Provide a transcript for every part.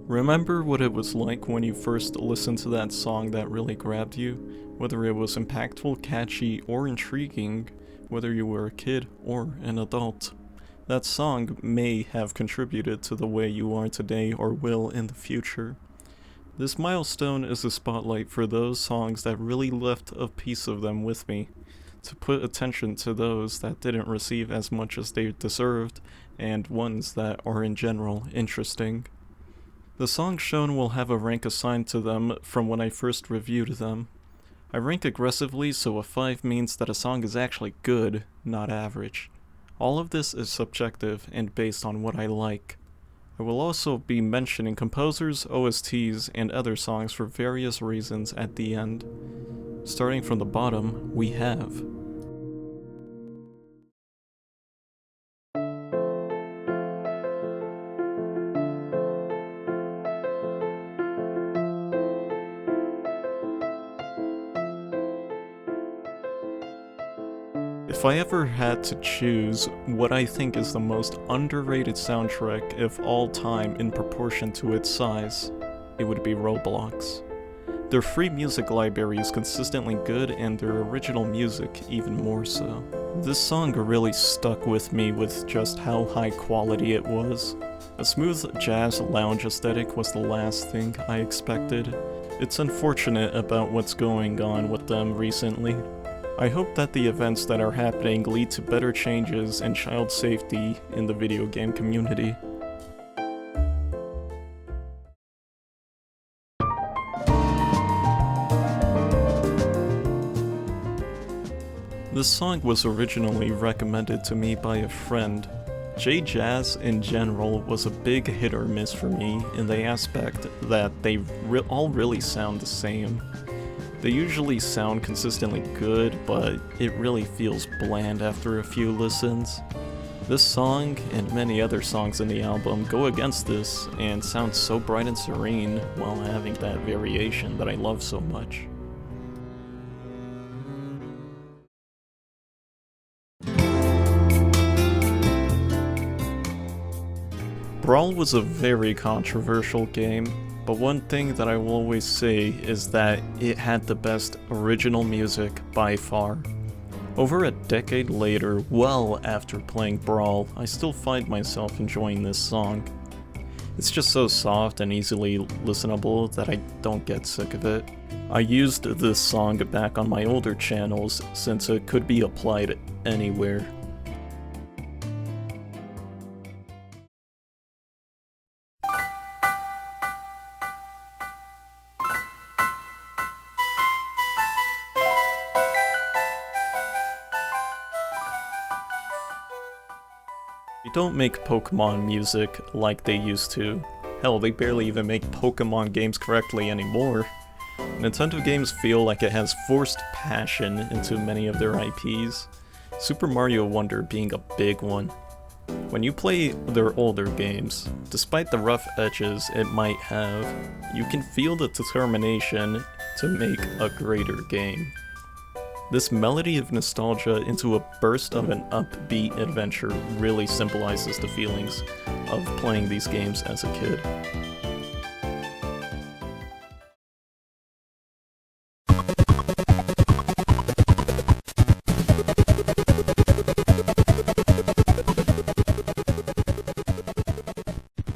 Remember what it was like when you first listened to that song that really grabbed you? Whether it was impactful, catchy, or intriguing, whether you were a kid or an adult. That song may have contributed to the way you are today or will in the future. This milestone is a spotlight for those songs that really left a piece of them with me, to put attention to those that didn't receive as much as they deserved, and ones that are in general interesting. The songs shown will have a rank assigned to them from when I first reviewed them. I rank aggressively, so a 5 means that a song is actually good, not average. All of this is subjective and based on what I like. I will also be mentioning composers, OSTs, and other songs for various reasons at the end. Starting from the bottom, we have If I ever had to choose what I think is the most underrated soundtrack of all time in proportion to its size, it would be Roblox. Their free music library is consistently good and their original music even more so. This song really stuck with me with just how high quality it was. A smooth jazz lounge aesthetic was the last thing I expected. It's unfortunate about what's going on with them recently. I hope that the events that are happening lead to better changes in child safety in the video game community. This song was originally recommended to me by a friend. J-Jazz in general was a big hit or miss for me in the aspect that they all really sound the same. They usually sound consistently good, but it really feels bland after a few listens. This song, and many other songs in the album, go against this and sound so bright and serene while having that variation that I love so much. Brawl was a very controversial game, but one thing that I will always say is that it had the best original music by far. Over a decade later, well after playing Brawl, I still find myself enjoying this song. It's just so soft and easily listenable that I don't get sick of it. I used this song back on my older channels since it could be applied anywhere. They don't make Pokemon music like they used to. Hell, they barely even make Pokemon games correctly anymore. Nintendo games feel like it has forced passion into many of their IPs, Super Mario Wonder being a big one. When you play their older games, despite the rough edges it might have, you can feel the determination to make a greater game. This melody of nostalgia into a burst of an upbeat adventure really symbolizes the feelings of playing these games as a kid.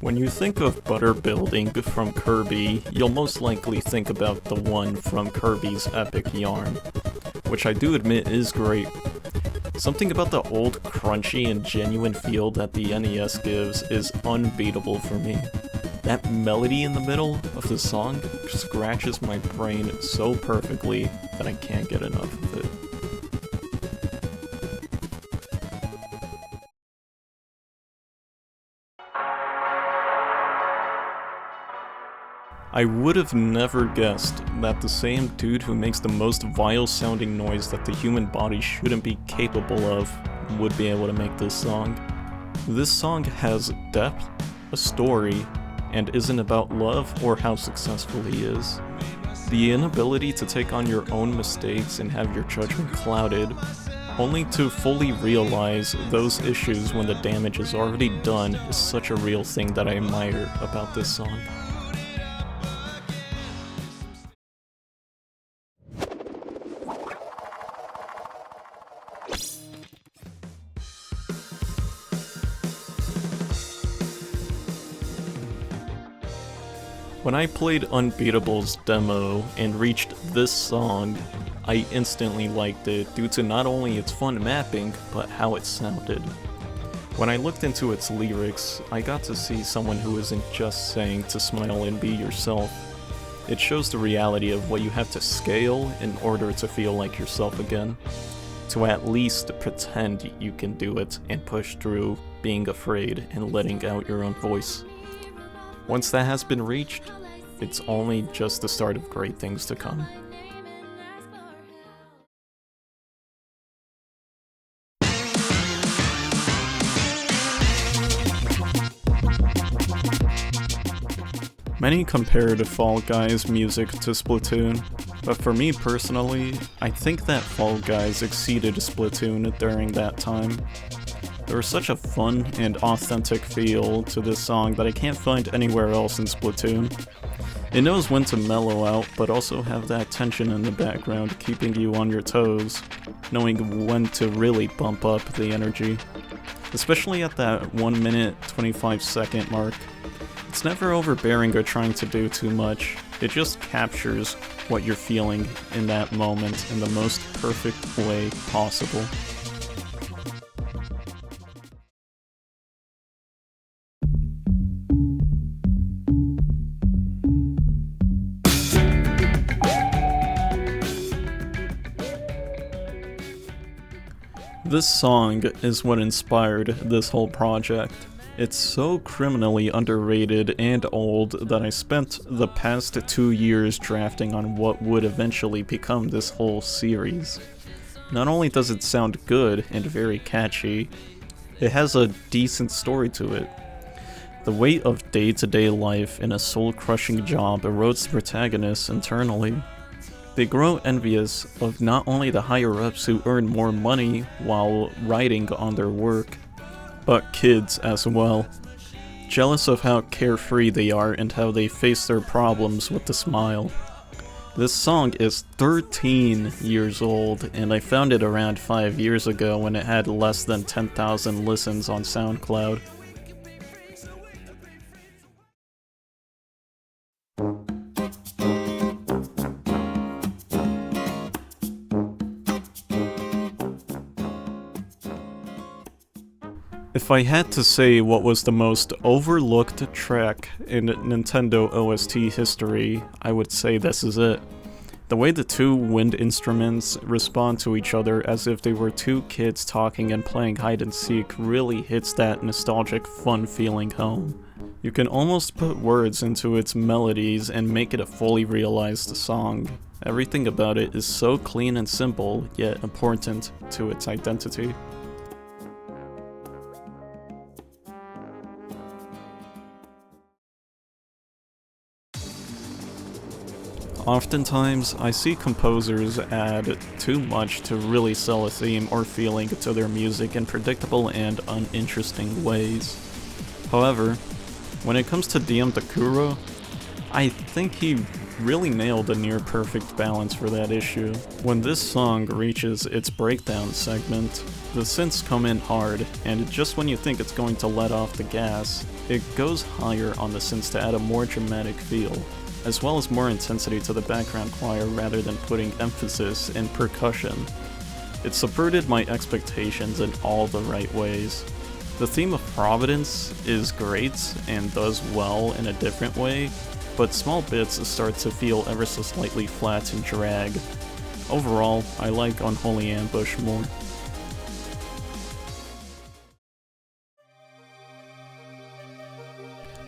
When you think of butter building from Kirby, you'll most likely think about the one from Kirby's Epic Yarn, which I do admit is great. Something about the old crunchy and genuine feel that the NES gives is unbeatable for me. That melody in the middle of the song scratches my brain so perfectly that I can't get enough of it. I would have never guessed that the same dude who makes the most vile sounding noise that the human body shouldn't be capable of would be able to make this song. This song has depth, a story, and isn't about love or how successful he is. The inability to take on your own mistakes and have your judgment clouded, only to fully realize those issues when the damage is already done, is such a real thing that I admire about this song. When I played Unbeatable's demo and reached this song, I instantly liked it due to not only its fun mapping, but how it sounded. When I looked into its lyrics, I got to see someone who isn't just saying to smile and be yourself. It shows the reality of what you have to scale in order to feel like yourself again. To at least pretend you can do it and push through being afraid and letting out your own voice. Once that has been reached, it's only just the start of great things to come. Many compare the Fall Guys music to Splatoon, but for me personally, I think that Fall Guys exceeded Splatoon during that time. There was such a fun and authentic feel to this song that I can't find anywhere else in Splatoon. It knows when to mellow out, but also have that tension in the background keeping you on your toes, knowing when to really bump up the energy. Especially at that 1 minute 25 second mark. It's never overbearing or trying to do too much, it just captures what you're feeling in that moment in the most perfect way possible. This song is what inspired this whole project. It's so criminally underrated and old that I spent the past 2 years drafting on what would eventually become this whole series. Not only does it sound good and very catchy, it has a decent story to it. The weight of day-to-day life in a soul-crushing job erodes the protagonists internally. They grow envious of not only the higher-ups who earn more money while writing on their work, but kids as well. Jealous of how carefree they are and how they face their problems with a smile. This song is 13 years old, and I found it around 5 years ago when it had less than 10,000 listens on SoundCloud. If I had to say what was the most overlooked track in Nintendo OST history, I would say this is it. The way the two wind instruments respond to each other as if they were two kids talking and playing hide and seek really hits that nostalgic fun feeling home. You can almost put words into its melodies and make it a fully realized song. Everything about it is so clean and simple, yet important to its identity. Oftentimes, I see composers add too much to really sell a theme or feeling to their music in predictable and uninteresting ways. However, when it comes to DM Takuro, I think he really nailed a near-perfect balance for that issue. When this song reaches its breakdown segment, the synths come in hard, and just when you think it's going to let off the gas, it goes higher on the synths to add a more dramatic feel, as well as more intensity to the background choir rather than putting emphasis in percussion. It subverted my expectations in all the right ways. The theme of Providence is great and does well in a different way, but small bits start to feel ever so slightly flat and drag. Overall, I like Unholy Ambush more.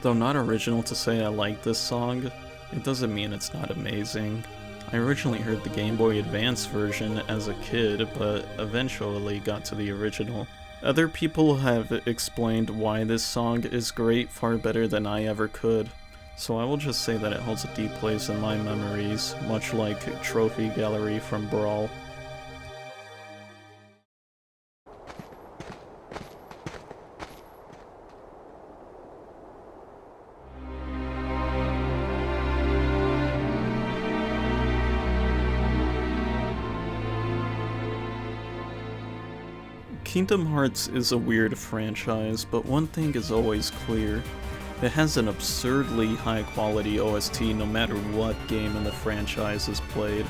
Though not original to say I like this song, it doesn't mean it's not amazing. I originally heard the Game Boy Advance version as a kid, but eventually got to the original. Other people have explained why this song is great far better than I ever could, so I will just say that it holds a deep place in my memories, much like Trophy Gallery from Brawl. Kingdom Hearts is a weird franchise, but one thing is always clear. It has an absurdly high quality OST no matter what game in the franchise is played.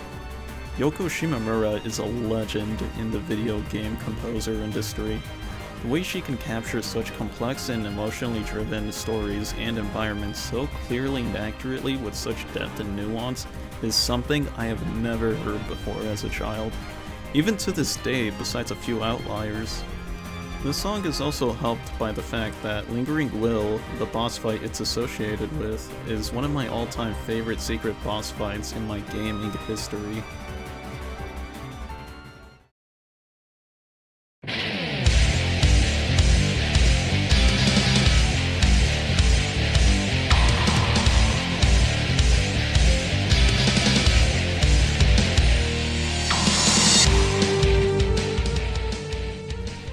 Yoko Shimomura is a legend in the video game composer industry. The way she can capture such complex and emotionally driven stories and environments so clearly and accurately with such depth and nuance is something I have never heard before as a child. Even to this day, besides a few outliers. This song is also helped by the fact that Lingering Will, the boss fight it's associated with, is one of my all-time favorite secret boss fights in my gaming history.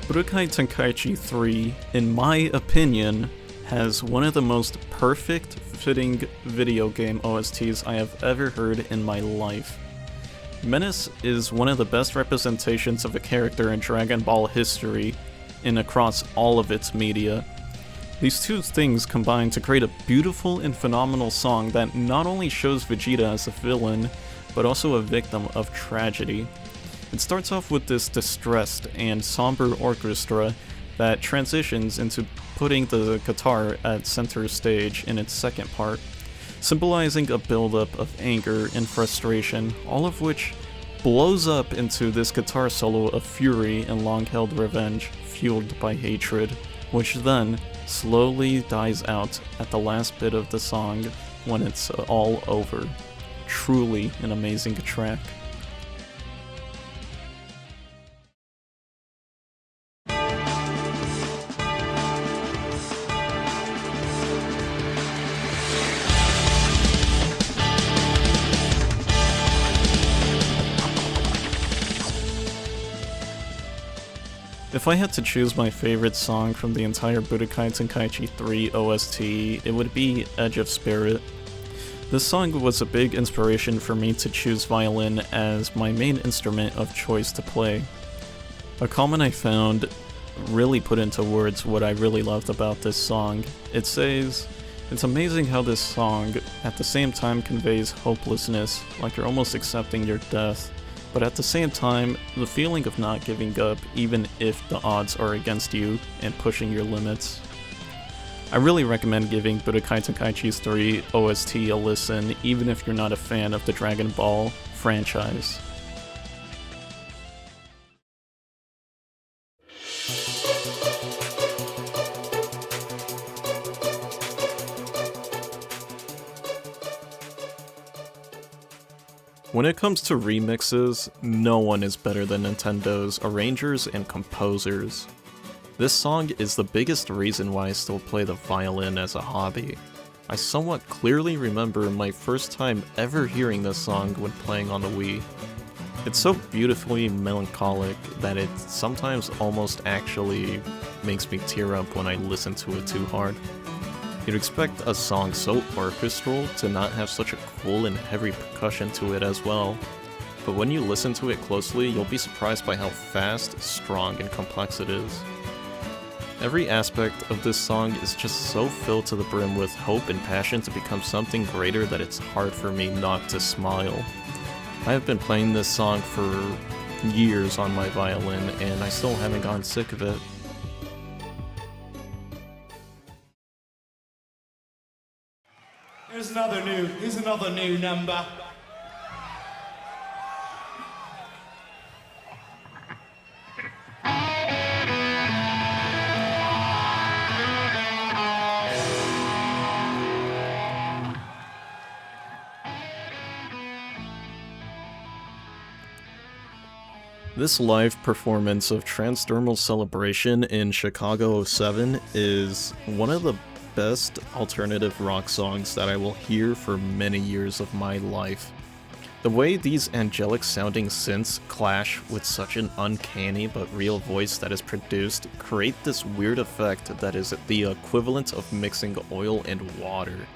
Budokai Tenkaichi 3, in my opinion, has one of the most perfect fitting video game OSTs I have ever heard in my life. Menace is one of the best representations of a character in Dragon Ball history, and across all of its media. These two things combine to create a beautiful and phenomenal song that not only shows Vegeta as a villain, but also a victim of tragedy. It starts off with this distressed and somber orchestra that transitions into putting the guitar at center stage in its second part, symbolizing a buildup of anger and frustration, all of which blows up into this guitar solo of fury and long-held revenge fueled by hatred, which then slowly dies out at the last bit of the song when it's all over. Truly an amazing track. If I had to choose my favorite song from the entire Budokai Tenkaichi 3 OST, it would be Edge of Spirit. This song was a big inspiration for me to choose violin as my main instrument of choice to play. A comment I found really put into words what I really loved about this song. It says, "It's amazing how this song at the same time conveys hopelessness, like you're almost accepting your death, but at the same time, the feeling of not giving up even if the odds are against you and pushing your limits." I really recommend giving Budokai Tenkaichi 3 OST a listen, even if you're not a fan of the Dragon Ball franchise. When it comes to remixes, no one is better than Nintendo's arrangers and composers. This song is the biggest reason why I still play the violin as a hobby. I somewhat clearly remember my first time ever hearing this song when playing on the Wii. It's so beautifully melancholic that it sometimes almost actually makes me tear up when I listen to it too hard. You'd expect a song so orchestral to not have such a cool and heavy percussion to it as well, but when you listen to it closely, you'll be surprised by how fast, strong, and complex it is. Every aspect of this song is just so filled to the brim with hope and passion to become something greater that it's hard for me not to smile. I have been playing this song for years on my violin, and I still haven't gotten sick of it. Here's another new number. This live performance of Transdermal Celebration in Chicago '07 is one of the best alternative rock songs that I will hear for many years of my life. The way these angelic sounding synths clash with such an uncanny but real voice that is produced create this weird effect that is the equivalent of mixing oil and water.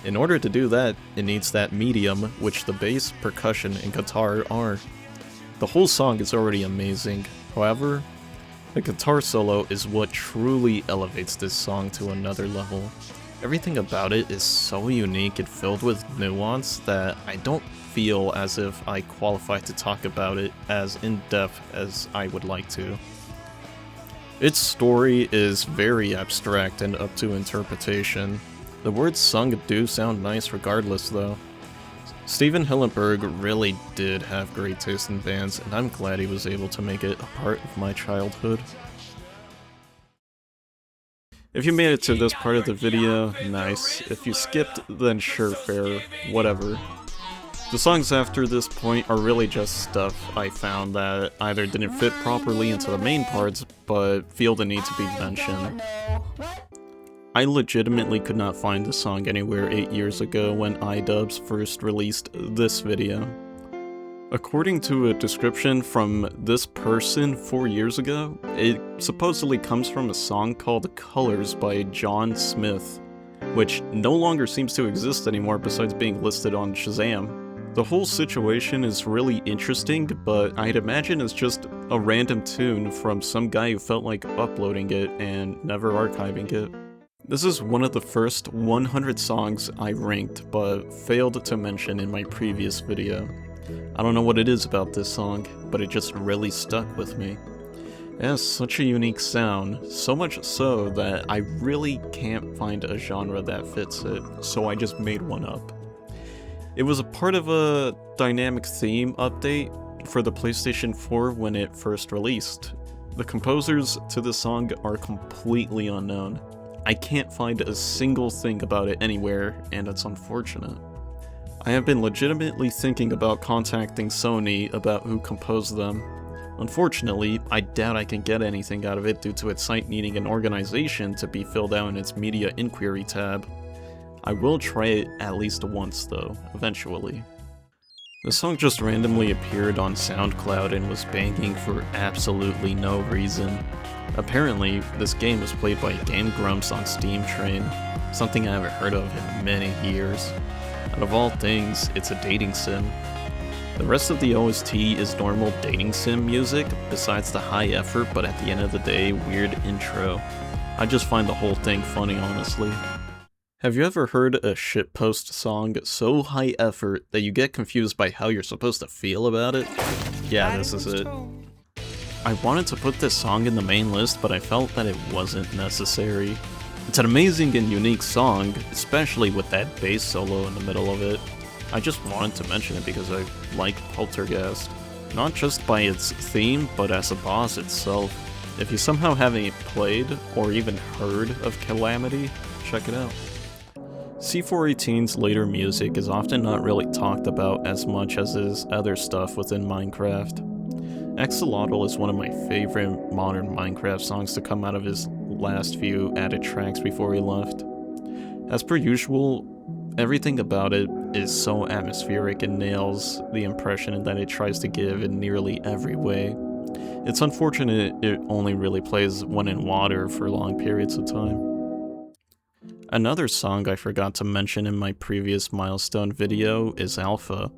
In order to do that, it needs that medium, which the bass, percussion, and guitar are. The whole song is already amazing, however, the guitar solo is what truly elevates this song to another level. Everything about it is so unique and filled with nuance that I don't feel as if I qualify to talk about it as in-depth as I would like to. Its story is very abstract and up to interpretation. The words sung do sound nice regardless though. Steven Hillenburg really did have great taste in bands, and I'm glad he was able to make it a part of my childhood. If you made it to this part of the video, nice. If you skipped, then sure, fair, whatever. The songs after this point are really just stuff I found that either didn't fit properly into the main parts, but feel the need to be mentioned. I legitimately could not find this song anywhere 8 years ago when iDubbbz first released this video. According to a description from this person 4 years ago, it supposedly comes from a song called Colors by John Smith, which no longer seems to exist anymore besides being listed on Shazam. The whole situation is really interesting, but I'd imagine it's just a random tune from some guy who felt like uploading it and never archiving it. This is one of the first 100 songs I ranked, but failed to mention in my previous video. I don't know what it is about this song, but it just really stuck with me. It has such a unique sound, so much so that I really can't find a genre that fits it, so I just made one up. It was a part of a dynamic theme update for the PlayStation 4 when it first released. The composers to this song are completely unknown. I can't find a single thing about it anywhere, and it's unfortunate. I have been legitimately thinking about contacting Sony about who composed them. Unfortunately, I doubt I can get anything out of it due to its site needing an organization to be filled out in its media inquiry tab. I will try it at least once though, eventually. The song just randomly appeared on SoundCloud and was banging for absolutely no reason. Apparently, this game was played by Game Grumps on Steam Train, something I haven't heard of in many years. Out of all things, it's a dating sim. The rest of the OST is normal dating sim music, besides the high effort but at the end of the day, weird intro. I just find the whole thing funny, honestly. Have you ever heard a shitpost song so high effort that you get confused by how you're supposed to feel about it? Yeah, this is it. I wanted to put this song in the main list, but I felt that it wasn't necessary. It's an amazing and unique song, especially with that bass solo in the middle of it. I just wanted to mention it because I like Poltergeist. Not just by its theme, but as a boss itself. If you somehow haven't played, or even heard of Calamity, check it out. C418's later music is often not really talked about as much as his other stuff within Minecraft. Axolotl is one of my favorite modern Minecraft songs to come out of his last few added tracks before he left. As per usual, everything about it is so atmospheric and nails the impression that it tries to give in nearly every way. It's unfortunate it only really plays when in water for long periods of time. Another song I forgot to mention in my previous milestone video is Alpha.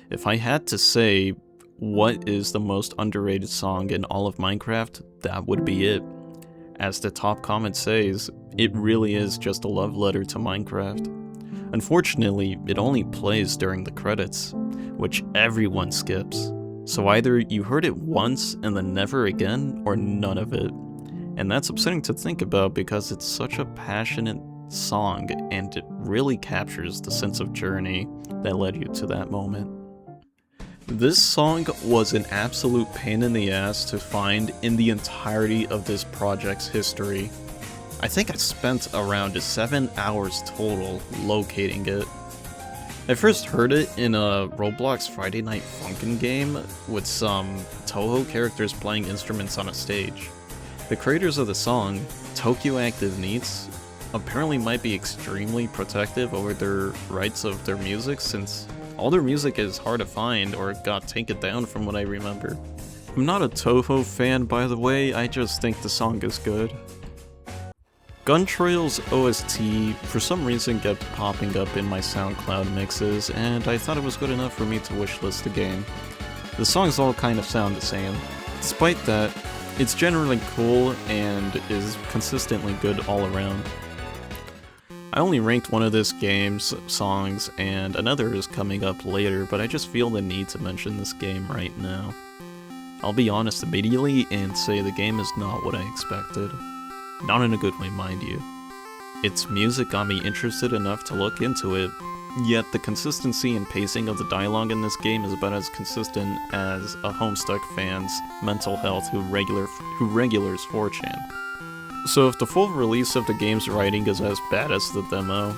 If I had to say what is the most underrated song in all of Minecraft, that would be it. As the top comment says, it really is just a love letter to Minecraft. Unfortunately, it only plays during the credits, which everyone skips. So either you heard it once and then never again, or none of it. And that's upsetting to think about because it's such a passionate song and it really captures the sense of journey that led you to that moment. This song was an absolute pain in the ass to find in the entirety of this project's history. I think I spent around 7 hours total locating it. I first heard it in a Roblox Friday Night Funkin' game with some Toho characters playing instruments on a stage. The creators of the song, Tokyo Active Neats, apparently might be extremely protective over their rights of their music since all their music is hard to find or got taken down from what I remember. I'm not a Toho fan, by the way, I just think the song is good. Guntrail's OST for some reason kept popping up in my SoundCloud mixes, and I thought it was good enough for me to wishlist the game. The songs all kind of sound the same. Despite that, it's generally cool and is consistently good all around. I only ranked one of this game's songs, and another is coming up later, but I just feel the need to mention this game right now. I'll be honest immediately and say the game is not what I expected. Not in a good way, mind you. Its music got me interested enough to look into it, yet the consistency and pacing of the dialogue in this game is about as consistent as a Homestuck fan's mental health who regulars 4chan. So if the full release of the game's writing is as bad as the demo,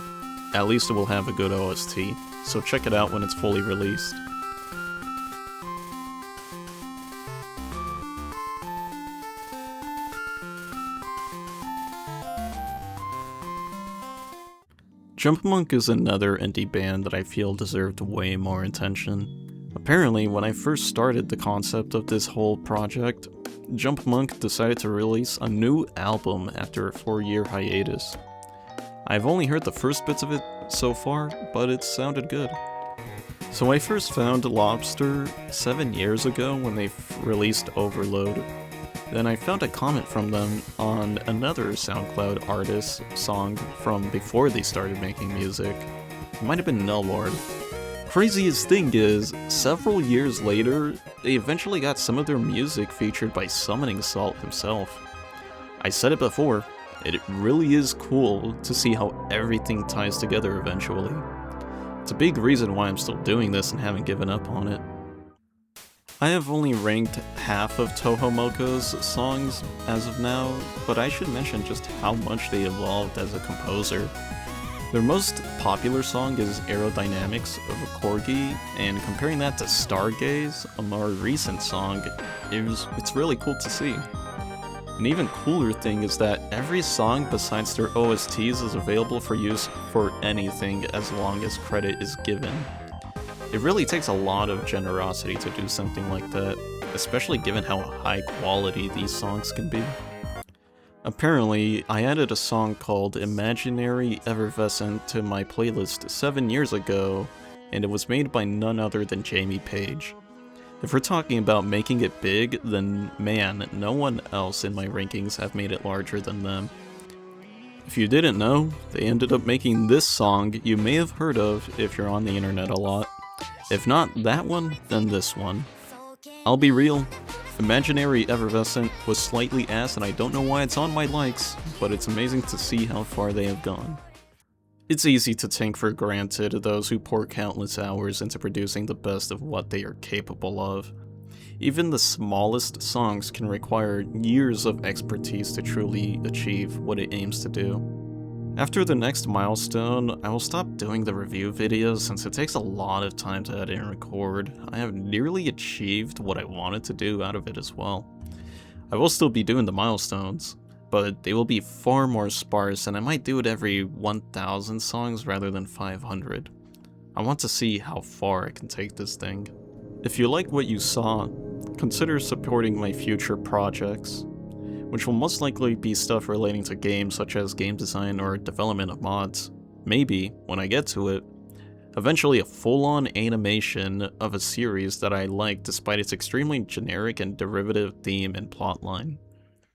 at least it will have a good OST, so check it out when it's fully released. Jump Monk is another indie band that I feel deserved way more attention. Apparently, when I first started the concept of this whole project, Jump Monk decided to release a new album after a 4-year hiatus. I've only heard the first bits of it so far, but it sounded good. So I first found Lobster 7 years ago when they released Overload. Then I found a comment from them on another SoundCloud artist's song from before they started making music. It might have been Nullward. Craziest thing is, several years later, they eventually got some of their music featured by Summoning Salt himself. I said it before, it really is cool to see how everything ties together eventually. It's a big reason why I'm still doing this and haven't given up on it. I have only ranked half of Tohomoko's songs as of now, but I should mention just how much they evolved as a composer. Their most popular song is Aerodynamics of a Corgi, and comparing that to Stargaze, a more recent song, it's really cool to see. An even cooler thing is that every song besides their OSTs is available for use for anything as long as credit is given. It really takes a lot of generosity to do something like that, especially given how high quality these songs can be. Apparently, I added a song called Imaginary Effervescent to my playlist 7 years ago, and it was made by none other than Jamie Page. If we're talking about making it big, then man, no one else in my rankings have made it larger than them. If you didn't know, they ended up making this song you may have heard of if you're on the internet a lot. If not that one, then this one. I'll be real, Imaginary Effervescent was slightly ass and I don't know why it's on my likes, but it's amazing to see how far they have gone. It's easy to take for granted those who pour countless hours into producing the best of what they are capable of. Even the smallest songs can require years of expertise to truly achieve what it aims to do. After the next milestone, I will stop doing the review videos since it takes a lot of time to edit and record. I have nearly achieved what I wanted to do out of it as well. I will still be doing the milestones, but they will be far more sparse and I might do it every 1,000 songs rather than 500. I want to see how far I can take this thing. If you like what you saw, consider supporting my future projects, which will most likely be stuff relating to games such as game design or development of mods. Maybe, when I get to it, eventually a full-on animation of a series that I like despite its extremely generic and derivative theme and plotline.